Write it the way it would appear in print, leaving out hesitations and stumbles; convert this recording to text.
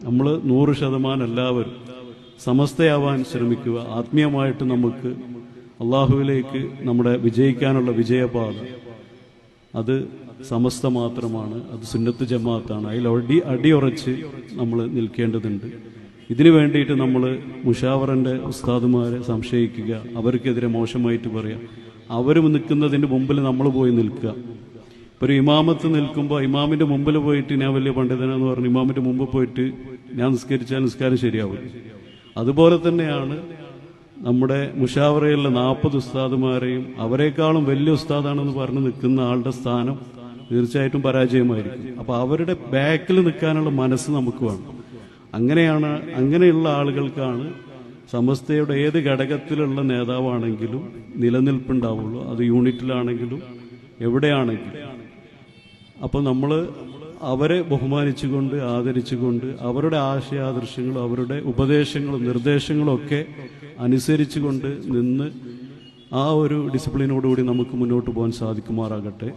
നമ്മൾ 100% എല്ലാവരും സമസ്തയാവാൻ ശ്രമിക്കുക. ആത്മീയമായിട്ട് നമുക്ക് അള്ളാഹുവിലേക്ക് നമ്മുടെ വിജയിക്കാനുള്ള വിജയപാത അത് സമസ്ത മാത്രമാണ്, അത് സുന്നത്ത് ജമാഅത്താണ്. അതിൽ അടിയുറച്ച് നമ്മൾ നിൽക്കേണ്ടതുണ്ട്. ഇതിനു വേണ്ടിയിട്ട് നമ്മൾ മുഷാവറൻ്റെ ഉസ്താദുമാരെ സംശയിക്കുക, അവർക്കെതിരെ മോശമായിട്ട് പറയുക, അവർ നിൽക്കുന്നതിൻ്റെ മുമ്പിൽ നമ്മൾ പോയി നിൽക്കുക. ഇപ്പോൾ ഒരു ഇമാമത്ത് നിൽക്കുമ്പോൾ ഇമാമിൻ്റെ മുമ്പിൽ പോയിട്ട് ഞാൻ വലിയ പണ്ഡിതനെന്ന് പറഞ്ഞ് ഇമാമിൻ്റെ മുമ്പ് പോയിട്ട് ഞാൻ നിസ്കരിച്ചാൽ നിസ്കാരം ശരിയാവും. അതുപോലെ തന്നെയാണ് നമ്മുടെ മുഷാവറയിലുള്ള 40 ഉസ്താദുമാരെയും അവരെക്കാളും വലിയ ഉസ്താദാണെന്ന് പറഞ്ഞ് നിൽക്കുന്ന ആളുടെ സ്ഥാനം തീർച്ചയായിട്ടും പരാജയമായിരിക്കും. അപ്പോൾ അവരുടെ ബാക്കിൽ നിൽക്കാനുള്ള മനസ്സ് നമുക്ക് വേണം. അങ്ങനെയുള്ള ആളുകൾക്കാണ് സമസ്തയുടെ ഏത് ഘടകത്തിലുള്ള നേതാവാണെങ്കിലും നിലനിൽപ്പുണ്ടാവുള്ളൂ, അത് യൂണിറ്റിലാണെങ്കിലും എവിടെയാണെങ്കിലും. അപ്പോൾ നമ്മൾ അവരെ ബഹുമാനിച്ചുകൊണ്ട് ആദരിച്ചുകൊണ്ട് അവരുടെ ആശയാദർശങ്ങളും അവരുടെ ഉപദേശങ്ങളും നിർദ്ദേശങ്ങളും ഒക്കെ അനുസരിച്ചുകൊണ്ട് നിന്ന് ആ ഒരു ഡിസിപ്ലിനോടുകൂടി നമുക്ക് മുന്നോട്ട് പോകാൻ സാധിക്കുമാറാകട്ടെ.